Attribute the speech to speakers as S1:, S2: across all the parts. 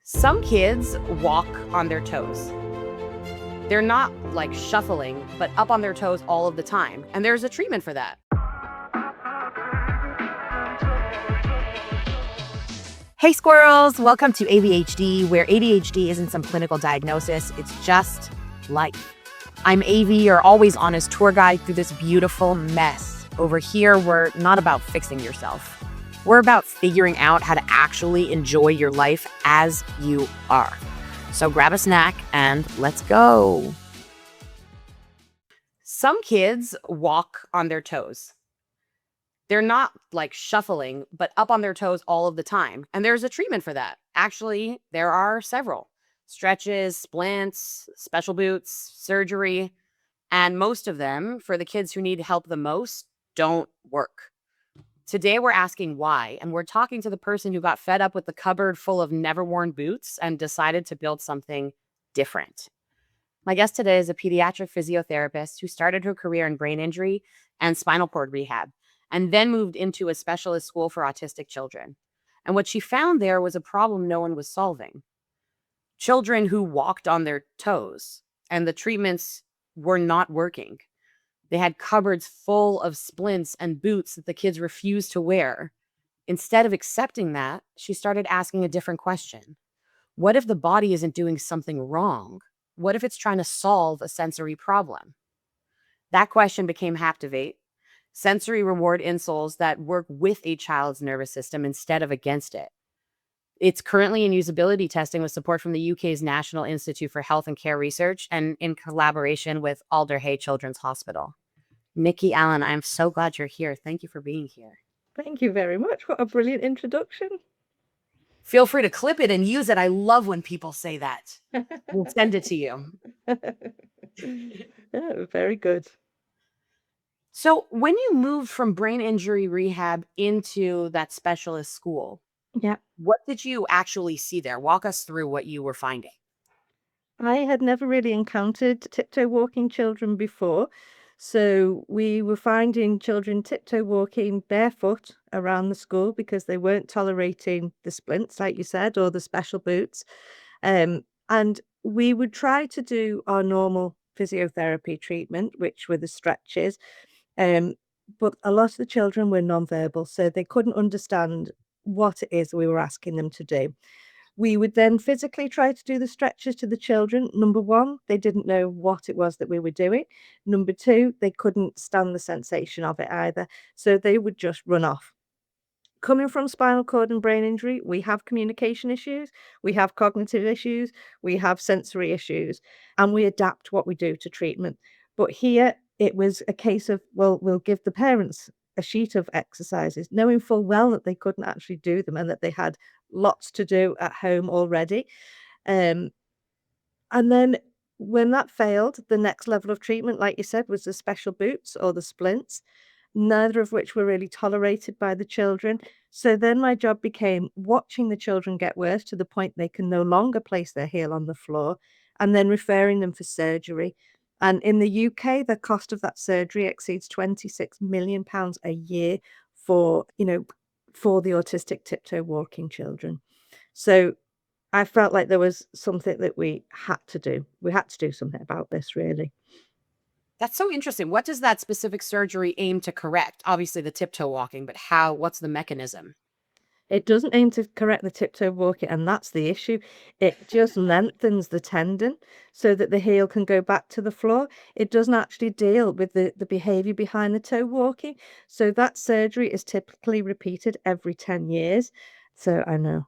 S1: Some kids walk on their toes. They're not like shuffling, but up on their toes all of the time. And there's a treatment for that.
S2: Hey squirrels, welcome to AVHD, where ADHD isn't some clinical diagnosis, it's just life. I'm AV, your always honest tour guide through this beautiful mess. Over here, we're not about fixing yourself. We're about figuring out how to actually enjoy your life as you are. So grab a snack and let's go.
S1: Some kids walk on their toes. They're not like shuffling, but up on their toes all of the time. And there's a treatment for that. Actually, there are several stretches, splints, special boots, surgery, and most of them, for the kids who need help the most, don't work. Today, we're asking why, and we're talking to the person who got fed up with the cupboard full of never-worn boots and decided to build something different. My guest today is a pediatric physiotherapist who started her career in brain injury and spinal cord rehab, and then moved into a specialist school for autistic children. And what she found there was a problem no one was solving. Children who walked on their toes, and the treatments were not working. They had cupboards full of splints and boots that the kids refused to wear. Instead of accepting that, she started asking a different question. What if the body isn't doing something wrong? What if it's trying to solve a sensory problem? That question became Haptivate, sensory reward insoles that work with a child's nervous system instead of against it. It's currently in usability testing with support from the UK's National Institute for Health and Care Research and in collaboration with Alder Children's Hospital. Nicki Allen, I'm so glad you're here. Thank you for being here.
S3: Thank you very much. What a brilliant introduction.
S1: Feel free to clip it and use it. I love when people say that. We'll send it to you.
S3: Oh, very good.
S1: So when you moved from brain injury rehab into that specialist school,
S3: Yeah.
S1: what did you actually see there? Walk us through what you were finding.
S3: I had never really encountered tiptoe walking children before. So we were finding children tiptoe walking barefoot around the school because they weren't tolerating the splints, like you said, or the special boots. And we would try to do our normal physiotherapy treatment, which were the stretches. But a lot of the children were nonverbal, so they couldn't understand what it is we were asking them to do. We would then physically try to do the stretches to the children. Number one, they didn't know what it was that we were doing. Number two, they couldn't stand the sensation of it either. So they would just run off. Coming from spinal cord and brain injury, we have communication issues, we have cognitive issues, we have sensory issues, and we adapt what we do to treatment. But here it was a case of, well, we'll give the parents a sheet of exercises, knowing full well that they couldn't actually do them and that they had lots to do at home already. Um, and then when that failed, the next level of treatment, like you said, was the special boots or the splints, neither of which were really tolerated by the children. So then my job became watching the children get worse to the point they can no longer place their heel on the floor, and then referring them for surgery. And in the UK, the cost of that surgery exceeds £26 million a year for, for the autistic tiptoe walking children. So I felt like there was something that we had to do. We had to do something about this, really.
S1: That's so interesting. What does that specific surgery aim to correct? Obviously the tiptoe walking, but what's the mechanism?
S3: It doesn't aim to correct the tiptoe walking, and that's the issue. It just lengthens the tendon so that the heel can go back to the floor. It doesn't actually deal with the behavior behind the toe walking. So that surgery is typically repeated every 10 years. So I know.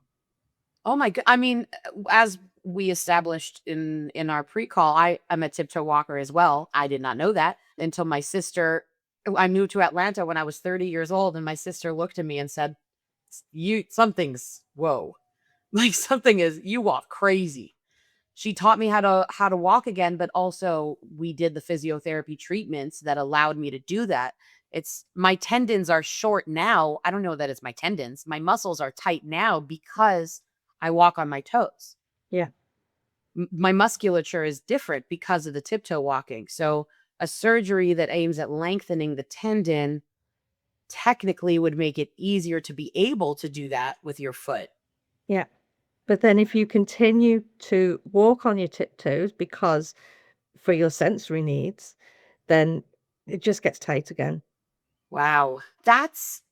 S1: Oh my god. I mean, as we established in our pre-call, I am a tiptoe walker as well. I did not know that until my sister I moved to Atlanta when I was 30 years old, and my sister looked at me and said, something's whoa. Like something is you walk crazy. She taught me how to walk again, but also we did the physiotherapy treatments that allowed me to do that. It's my tendons are short now. I don't know that it's my tendons. My muscles are tight now because I walk on my toes.
S3: Yeah.
S1: My musculature is different because of the tiptoe walking. So a surgery that aims at lengthening the tendon technically would make it easier to be able to do that with your foot.
S3: Yeah. But then if you continue to walk on your tiptoes because for your sensory needs, then it just gets tight again.
S1: Wow. That's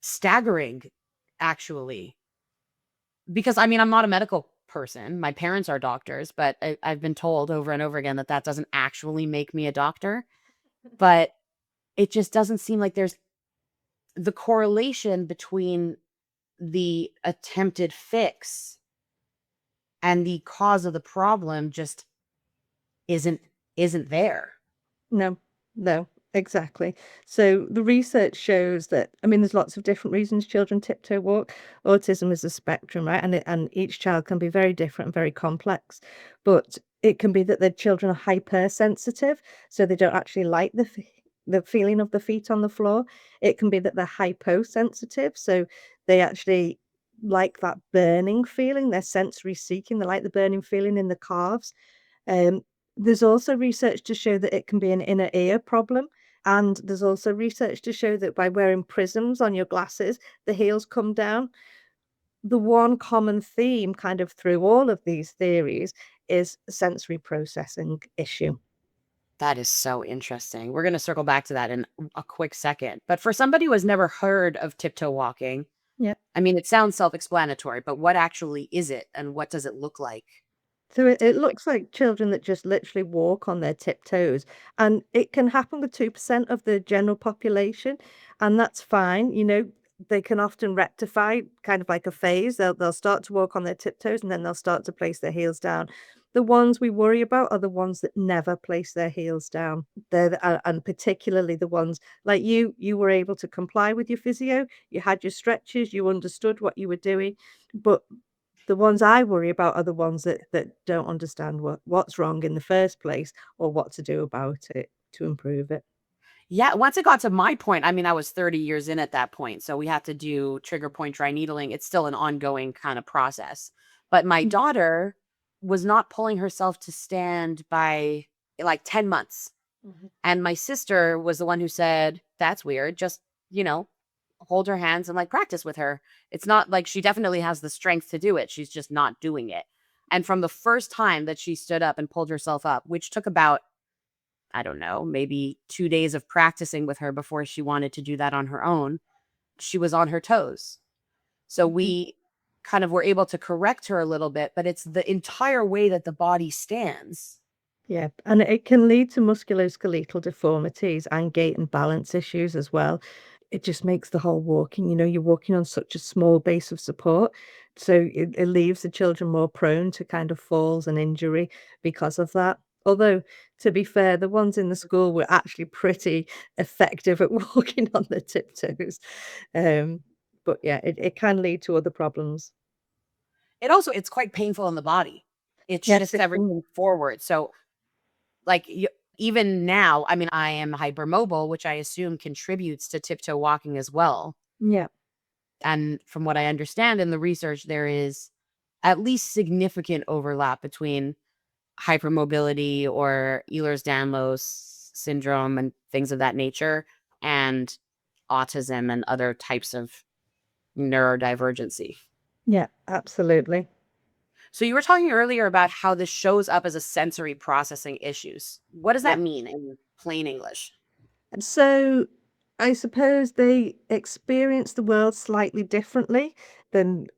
S1: staggering, actually. Because I mean, I'm not a medical person. My parents are doctors, but I've been told over and over again that that doesn't actually make me a doctor. But it just doesn't seem like there's the correlation between the attempted fix and the cause of the problem just isn't isn't there.
S3: No, no, exactly. So the research shows that, I mean, there's lots of different reasons children tiptoe walk. Autism is a spectrum, right? And each child can be very different and very complex. But it can be that the children are hypersensitive, so they don't actually like the feeling of the feet on the floor. It can be that they're hyposensitive, so they actually like that burning feeling. They're sensory seeking. They like the burning feeling in the calves. Um, there's also research to show that it can be an inner ear problem. And there's also research to show that by wearing prisms on your glasses, the heels come down. The one common theme kind of through all of these theories is a sensory processing issue.
S1: That is so interesting. We're going to circle back to that in a quick second. But for somebody who has never heard of tiptoe walking,
S3: Yeah.
S1: I mean, it sounds self-explanatory, but what actually is it and what does it look like?
S3: So it looks like children that just literally walk on their tiptoes, and it can happen with 2% of the general population, and that's fine. They can often rectify kind of like a phase. They'll start to walk on their tiptoes, and then they'll start to place their heels down. The ones we worry about are the ones that never place their heels down. And particularly the ones like you were able to comply with your physio, you had your stretches, you understood what you were doing, but the ones I worry about are the ones that don't understand what's wrong in the first place or what to do about it to improve it.
S1: Yeah, once it got to my point, I mean, I was 30 years in at that point. So we had to do trigger point dry needling. It's still an ongoing kind of process. But my
S3: Mhm.
S1: daughter was not pulling herself to stand by like 10 months.
S3: Mhm.
S1: And my sister was the one who said, "That's weird. Just, you know, hold her hands and like practice with her. It's not like she definitely has the strength to do it. She's just not doing it." And from the first time that she stood up and pulled herself up, which took about, I don't know, maybe 2 days of practicing with her before she wanted to do that on her own, she was on her toes. So
S3: Mhm.
S1: we kind of were able to correct her a little bit, but it's the entire way that the body stands.
S3: Yeah, and it can lead to musculoskeletal deformities and gait and balance issues as well. It just makes the whole walking, you're walking on such a small base of support. So it leaves the children more prone to kind of falls and injury because of that. Although, to be fair, the ones in the school were actually pretty effective at walking on their tiptoes. Um, but yeah, it can lead to other problems.
S1: It's quite painful in the body. It
S3: Yes,
S1: shifts
S3: it can.
S1: everything forward. So like even now, I mean, I am hypermobile, which I assume contributes to tiptoe walking as well.
S3: Yeah.
S1: And from what I understand in the research, there is at least significant overlap between hypermobility or Ehlers-Danlos syndrome and things of that nature and autism and other types of neurodivergency.
S3: Yeah, absolutely.
S1: So you were talking earlier about how this shows up as a sensory processing issues. What does that
S3: Yeah.
S1: mean in plain English?
S3: So I suppose they experience the world slightly differently than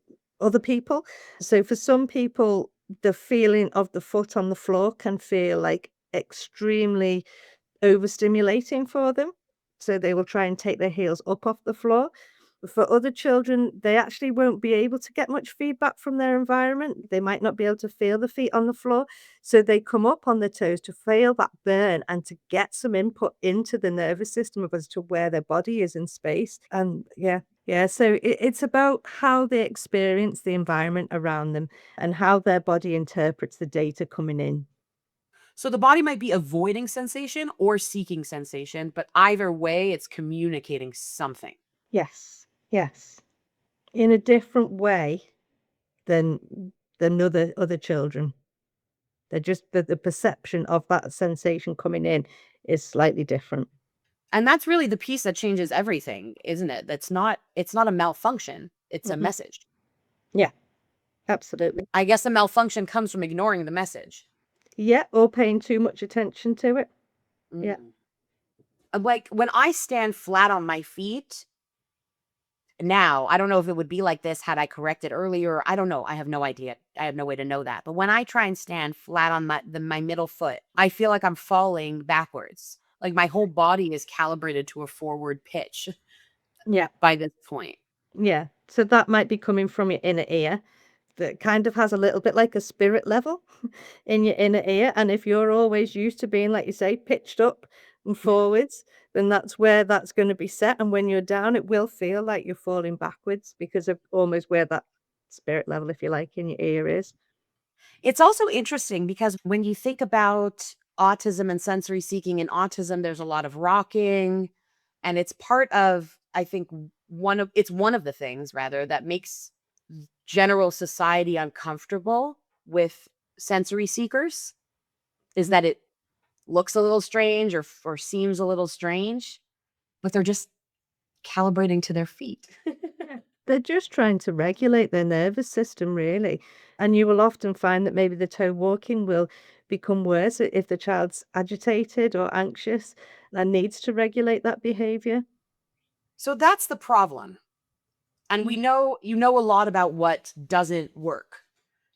S3: other people. So for some people, the feeling of the foot on the floor can feel like extremely overstimulating for them, so they will try and take their heels up off the floor. For other children, they actually won't be able to get much feedback from their environment. They might not be able to feel the feet on the floor, so they come up on their toes to feel that burn and to get some input into the nervous system as to where their body is in space. And yeah, so it's about how they experience the environment around them and how their body interprets the data coming in.
S1: So the body might be avoiding sensation or seeking sensation, but either way, it's communicating something.
S3: Yes, yes. In a different way than other children. They're just the perception of that sensation coming in is slightly different.
S1: And that's really the piece that changes everything, isn't it? It's not a malfunction, it's a
S3: Mhm.
S1: message.
S3: Yeah, Absolutely.
S1: I guess the malfunction comes from ignoring the message.
S3: Yeah, or paying too much attention to it. Yeah.
S1: Mm. Like when I stand flat on my feet now, I don't know if it would be like this had I corrected earlier. I don't know. I have no idea. I have no way to know that. But when I try and stand flat on my middle foot, I feel like I'm falling backwards. Like my whole body is calibrated to a forward pitch
S3: Yeah.
S1: by this point.
S3: Yeah. So that might be coming from your inner ear that kind of has a little bit like a spirit level in your inner ear. And if you're always used to being, like you say, pitched up and forwards, then that's where that's going to be set. And when you're down, it will feel like you're falling backwards because of almost where that spirit level, if you like, in your ear is.
S1: It's also interesting because when you think about autism and sensory seeking in autism, there's a lot of rocking, and it's part of, I think, one of the things rather that makes general society uncomfortable with sensory seekers is that it looks a little strange or seems a little strange, but they're just calibrating to their feet.
S3: They're just trying to regulate their nervous system, really. And you will often find that maybe the toe walking will become worse if the child's agitated or anxious and needs to regulate that behavior.
S1: So that's the problem. And we know you know a lot about what doesn't work.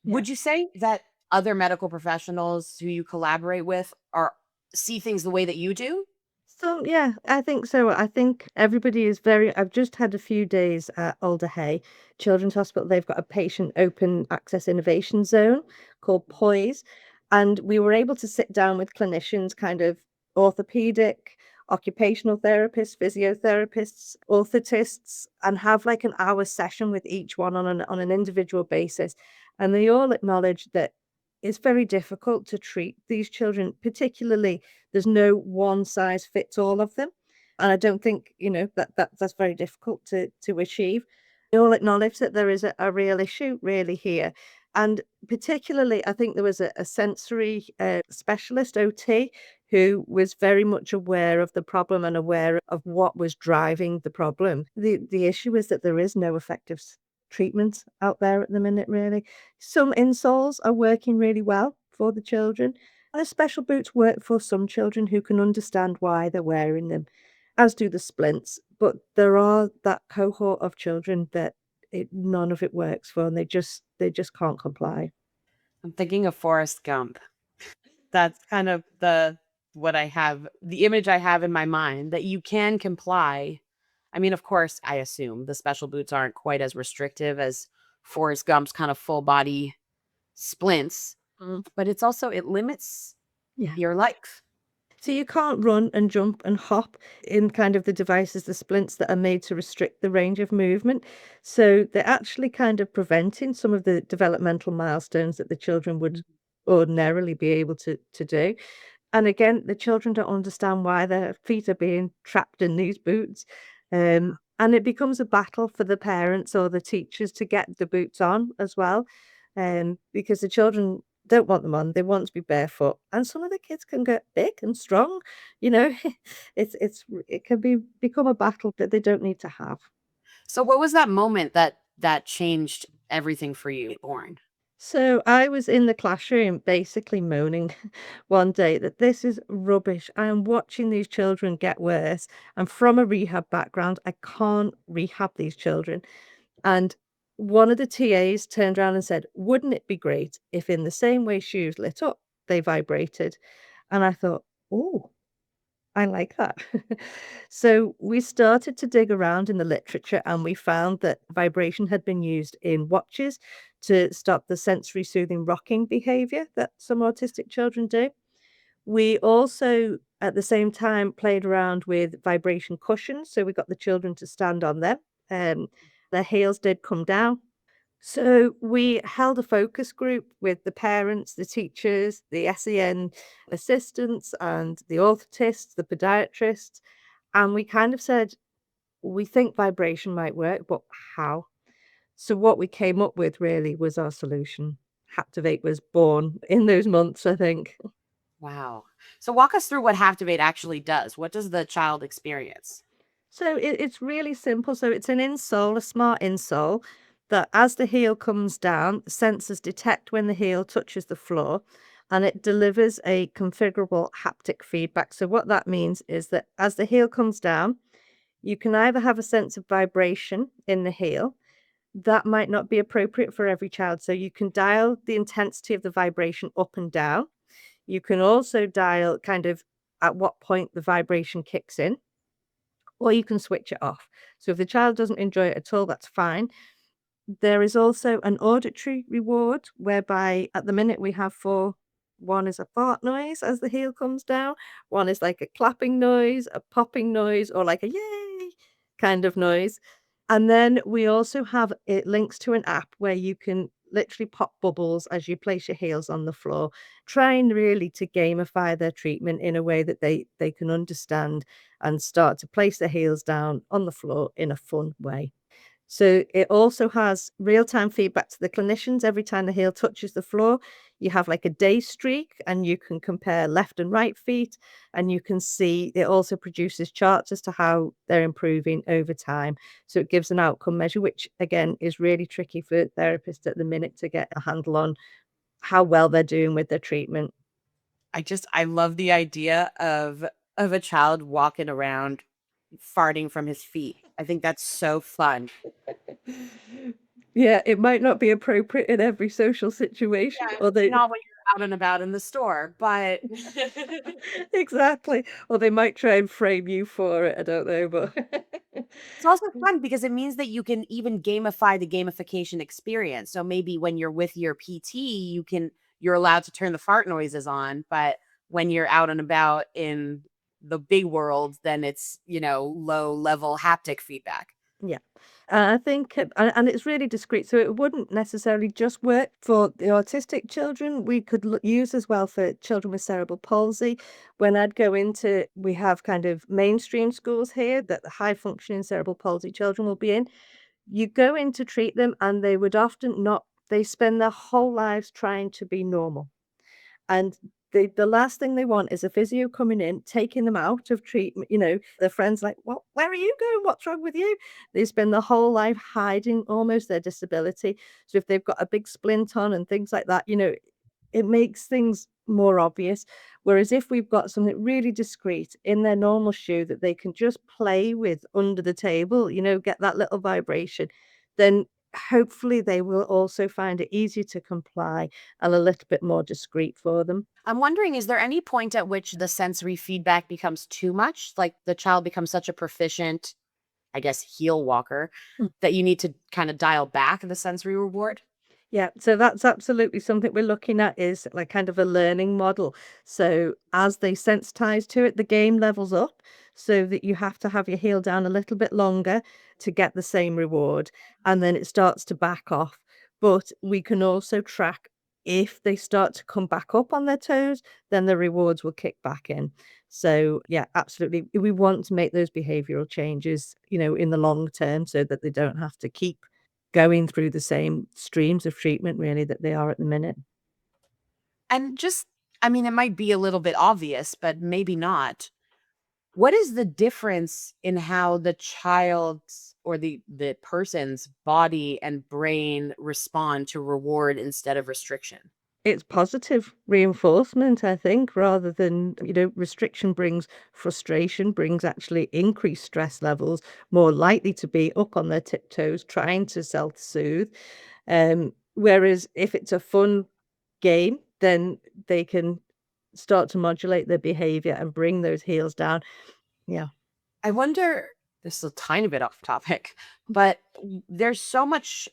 S3: Yeah.
S1: Would you say that other medical professionals who you collaborate with are see things the way that you do?
S3: So, yeah, I think so. I think everybody is very I've just had a few days at Alder Children's Hospital. They've got a patient open access innovation zone called Poise, and we were able to sit down with clinicians, kind of orthopedic, occupational therapists, physiotherapists, orthotists, and have like an hour session with each one on an individual basis. And they all acknowledge that it's very difficult to treat these children, particularly there's no one size fits all of them, and I don't think, that's very difficult to achieve. They all acknowledge that there is a real issue really here, and particularly, I think there was a sensory, specialist, OT, who was very much aware of the problem and aware of what was driving the problem. The issue is that there is no effective treatment out there at the minute, really. Some insoles are working really well for the children, and the special boots work for some children who can understand why they're wearing them, as do the splints. But there are that cohort of children that none of it works for, and they just can't comply.
S1: I'm thinking of Forrest Gump. That's kind of the image I have in my mind that you can comply. I mean, of course, I assume the special boots aren't quite as restrictive as Forrest Gump's kind of full body splints,
S3: Mm.
S1: but it limits
S3: Yeah.
S1: your life.
S3: So you can't run and jump and hop in kind of the devices, the splints that are made to restrict the range of movement. So they're actually kind of preventing some of the developmental milestones that the children would ordinarily be able to do. And again, the children don't understand why their feet are being trapped in these boots. And it becomes a battle for the parents or the teachers to get the boots on as well. Because the children don't want them on. They want to be barefoot. And some of the kids can get big and strong, you know. It can become a battle that they don't need to have.
S1: So what was that moment that changed everything for you, Born?
S3: So I was in the classroom basically moaning one day that this is rubbish. I am watching these children get worse. I'm from a rehab background. I can't rehab these children. And one of the TAs turned around and said, "Wouldn't it be great if, in the same way shoes lit up, they vibrated?" And I thought, oh, I like that. So we started to dig around in the literature and we found that vibration had been used in watches to stop the sensory soothing rocking behavior that some autistic children do. We also, at the same time, played around with vibration cushions. So we got the children to stand on them. Um, their heels did come down. So we held a focus group with the parents, the teachers, the SEN assistants, and the orthotists, the pediatrists. And we kind of said, we think vibration might work, but how? So what we came up with really was our solution. Haptivate was born in those months, I think.
S1: Wow. So walk us through what Haptivate actually does. What does the child experience?
S3: So it's really simple. So it's an insole, a smart insole that as the heel comes down, the sensors detect when the heel touches the floor and it delivers a configurable haptic feedback. So, what that means is that as the heel comes down, you can either have a sense of vibration in the heel. That might not be appropriate for every child. So, you can dial the intensity of the vibration up and down. You can also dial kind of at what point the vibration kicks in, or you can switch it off. So, if the child doesn't enjoy it at all, that's fine. There is also an auditory reward whereby at the minute we have four. One is a fart noise as the heel comes down, one is like a clapping noise, a popping noise, or like a yay kind of noise. And then we also have it links to an app where you can literally pop bubbles as you place your heels on the floor, trying really to gamify their treatment in a way that they can understand and start to place their heels down on the floor in a fun way. So it also has real-time feedback to the clinicians every time the heel touches the floor. You have like a day streak and you can compare left and right feet, and you can see it also produces charts as to how they're improving over time. So it gives an outcome measure, which again is really tricky for therapists at the minute to get a handle on how well they're doing with their treatment.
S1: I love the idea of a child walking around farting from his feet. I think that's so fun.
S3: Yeah, it might not be appropriate in every social situation,
S1: Yeah,
S3: or
S1: maybe
S3: they
S1: not when you're out and about in the store, but
S3: exactly, or they might try and frame you for it, I don't know, but
S1: it's also fun because it means that you can even gamify the gamification experience. So maybe when you're with your PT, you're allowed to turn the fart noises on, but when you're out and about in the big world, then it's, low level haptic feedback.
S3: yeah. I think, and it's really discreet, so it wouldn't necessarily just work for the autistic children. We could use as well for children with cerebral palsy. When I'd go into, we have kind of mainstream schools here that the high functioning cerebral palsy children will be in. You go in to treat them, and they would often not, they spend their whole lives trying to be normal. And the last thing they want is a physio coming in, taking them out of treatment. Their friends like, "What? Where are you going? What's wrong with you?" They spend their whole life hiding almost their disability. So if they've got a big splint on and things like that, it makes things more obvious. Whereas if we've got something really discreet in their normal shoe that they can just play with under the table, get that little vibration, then hopefully they will also find it easier to comply and a little bit more discreet for them.
S1: I'm wondering, is there any point at which the sensory feedback becomes too much? Like the child becomes such a proficient, I guess, heel walker that you need to kind of dial back the sensory reward?
S3: Yeah, so that's absolutely something we're looking at is like kind of a learning model. So as they sensitize to it, the game levels up so that you have to have your heel down a little bit longer to get the same reward. And then it starts to back off. But we can also track if they start to come back up on their toes, then the rewards will kick back in. So yeah, absolutely. We want to make those behavioral changes, in the long term so that they don't have to keep going through the same streams of treatment really that they are at the minute.
S1: And just, I mean, it might be a little bit obvious, but maybe not. What is the difference in how the child's or the person's body and brain respond to reward instead of restriction?
S3: It's positive reinforcement, I think, rather than, restriction brings frustration, brings actually increased stress levels, more likely to be up on their tiptoes, trying to self-soothe. Whereas if it's a fun game, then they can start to modulate their behavior and bring those heels down. Yeah.
S1: I wonder, this is a tiny bit off topic, but there's so much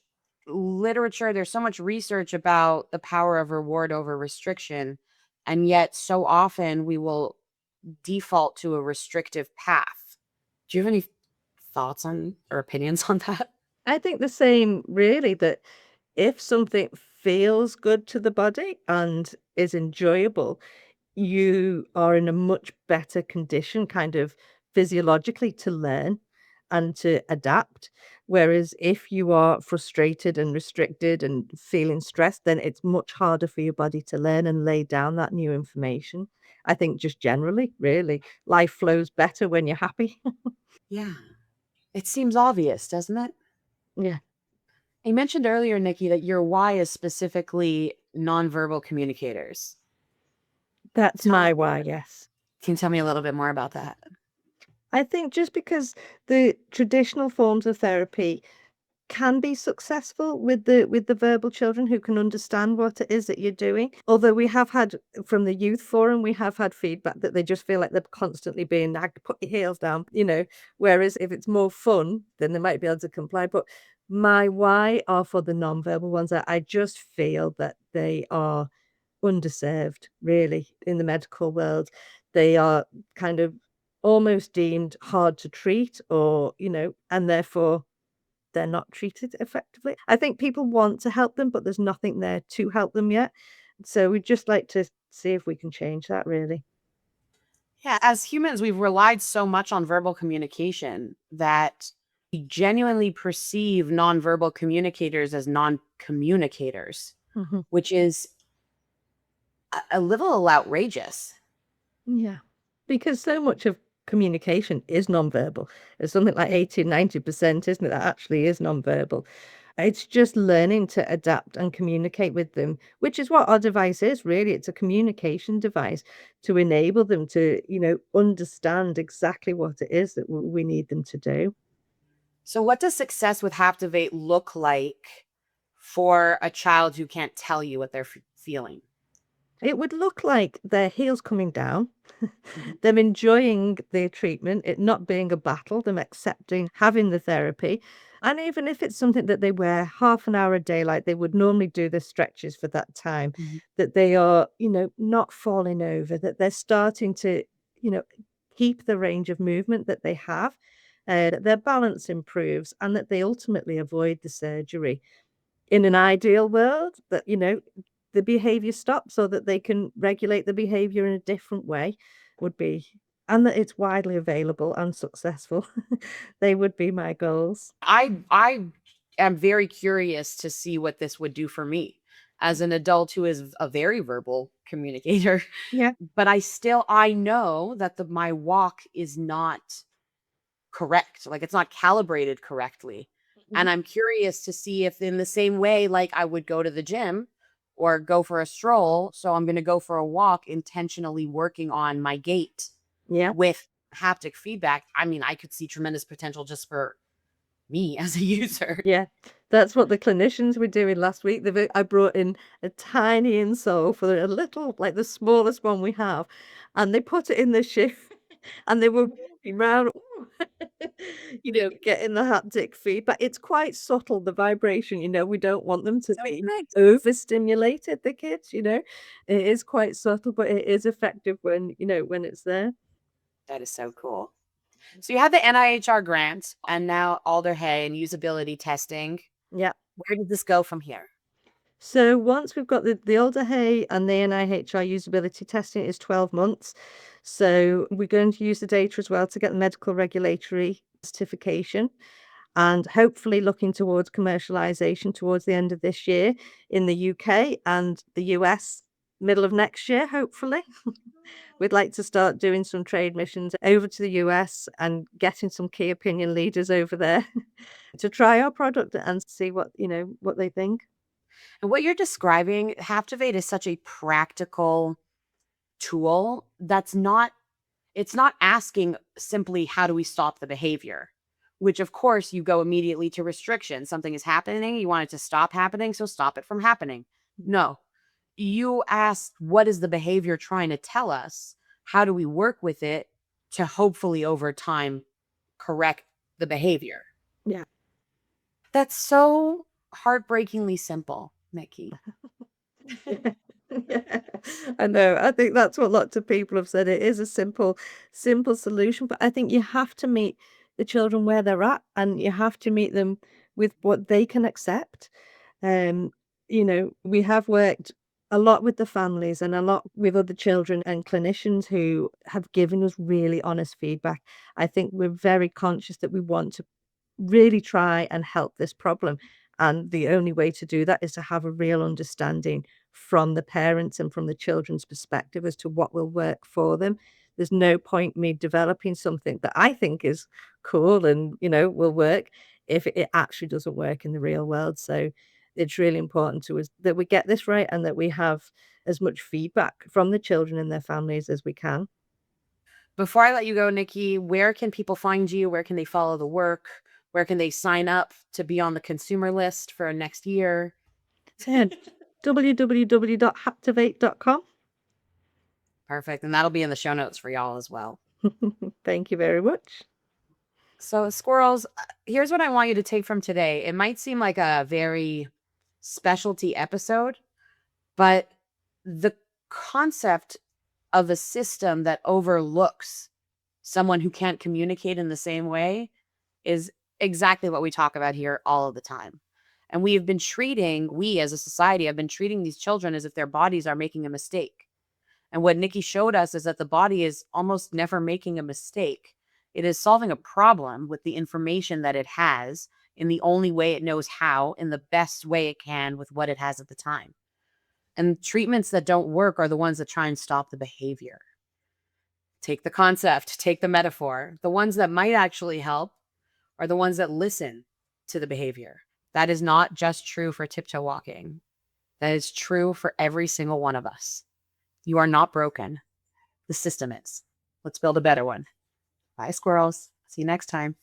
S1: literature, there's so much research about the power of reward over restriction. And yet, so often we will default to a restrictive path. Do you have any thoughts on or opinions on that?
S3: I think the same really, that if something feels good to the body and is enjoyable, you are in a much better condition kind of physiologically to learn and to adapt. Whereas if you are frustrated and restricted and feeling stressed, then it's much harder for your body to learn and lay down that new information. I think just generally, really, life flows better when you're happy.
S1: Yeah. It seems obvious, doesn't it?
S3: Yeah.
S1: You mentioned earlier, Nikki, that your why is specifically nonverbal communicators.
S3: That's
S1: Tell
S3: my why, yes.
S1: Can you tell me a little bit more about that?
S3: I think just because the traditional forms of therapy can be successful with the verbal children who can understand what it is that you're doing. Although we have had from the youth forum, we have had feedback that they just feel like they're constantly being nagged, put your heels down, whereas if it's more fun, then they might be able to comply. But my why are for the non-verbal ones. I just feel that they are underserved, really, in the medical world. They are kind of almost deemed hard to treat and therefore they're not treated effectively. I think people want to help them, but there's nothing there to help them yet. So we'd just like to see if we can change that, really.
S1: Yeah, as humans, we've relied so much on verbal communication that we genuinely perceive nonverbal communicators as non-communicators,
S3: Mhm.
S1: which is a little outrageous.
S3: Yeah. Because so much of communication is nonverbal. It's something like 80, 90%, isn't it? That actually is nonverbal. It's just learning to adapt and communicate with them, which is what our device is, really. It's a communication device to enable them to, understand exactly what it is that we need them to do.
S1: So, what does success with Haptivate look like for a child who can't tell you what they're feeling?
S3: It would look like their heels coming down,
S1: Mhm.
S3: them enjoying their treatment, it not being a battle, them accepting having the therapy. And even if it's something that they wear half an hour a day, like they would normally do the stretches for that time,
S1: Mhm.
S3: that they are, not falling over, that they're starting to, you know, keep the range of movement that they have, that their balance improves, and that they ultimately avoid the surgery. In an ideal world, that, the behavior stops so that they can regulate the behavior in a different way would be and that it's widely available and successful. They would be my goals.
S1: I am very curious to see what this would do for me as an adult who is a very verbal communicator.
S3: Yeah.
S1: But I know that my walk is not correct. Like it's not calibrated correctly.
S3: Mhm.
S1: And I'm curious to see if in the same way like I would go to the gym or go for a stroll, so I'm going to go for a walk intentionally working on my gait
S3: Yeah.
S1: with haptic feedback. I mean, I could see tremendous potential just for me as a user.
S3: Yeah. That's what the clinicians were doing last week. I brought in a tiny insole for a little, like the smallest one we have, and they put it in the shoe and they were walking round, getting the haptic feedback. It's quite subtle, the vibration, we don't want them to
S1: So
S3: be
S1: nice.
S3: overstimulated, the kids. It is quite subtle, but it is effective when it's there.
S1: That is so cool. So you had the NIHR grant and now Alder Hay and usability testing.
S3: Yeah.
S1: Where did this go from here?
S3: So once we've got the older hay and the NIHR usability testing is 12 months. So we're going to use the data as well to get the medical regulatory certification and hopefully looking towards commercialization towards the end of this year in the UK and the US middle of next year, hopefully. We'd like to start doing some trade missions over to the US and getting some key opinion leaders over there to try our product and see what they think.
S1: And what you're describing, Haptivate is such a practical tool that's not it's not asking simply how do we stop the behavior, which of course you go immediately to restriction. Something is happening, you want it to stop happening, so stop it from happening. No. You ask what is the behavior trying to tell us? How do we work with it to hopefully over time correct the behavior?
S3: Yeah.
S1: That's so heartbreakingly simple, Nikki.
S3: Yeah, I know. I think that's what lots of people have said. It is a simple solution, but I think you have to meet the children where they're at and you have to meet them with what they can accept. Um, we have worked a lot with the families and a lot with other children and clinicians who have given us really honest feedback. I think we're very conscious that we want to really try and help this problem. And the only way to do that is to have a real understanding from the parents and from the children's perspective as to what will work for them. There's no point me developing something that I think is cool and, will work if it actually doesn't work in the real world. So it's really important to us that we get this right and that we have as much feedback from the children and their families as we can.
S1: Before I let you go, Nicki, where can people find you? Where can they follow the work? Where can they sign up to be on the consumer list for next year?
S3: So www.haptivate.com.
S1: Perfect. And that'll be in the show notes for y'all as well.
S3: Thank you very much.
S1: So, squirrels, here's what I want you to take from today. It might seem like a very specialty episode, but the concept of a system that overlooks someone who can't communicate in the same way is exactly what we talk about here all of the time. And we as a society have been treating these children as if their bodies are making a mistake. And what Nicki showed us is that the body is almost never making a mistake. It is solving a problem with the information that it has in the only way it knows how, in the best way it can with what it has at the time. And treatments that don't work are the ones that try and stop the behavior. Take the concept, take the metaphor. The ones that might actually help are the ones that listen to the behavior. That is not just true for tiptoe walking. That is true for every single one of us. You are not broken. The system is. Let's build a better one. Bye, squirrels. See you next time.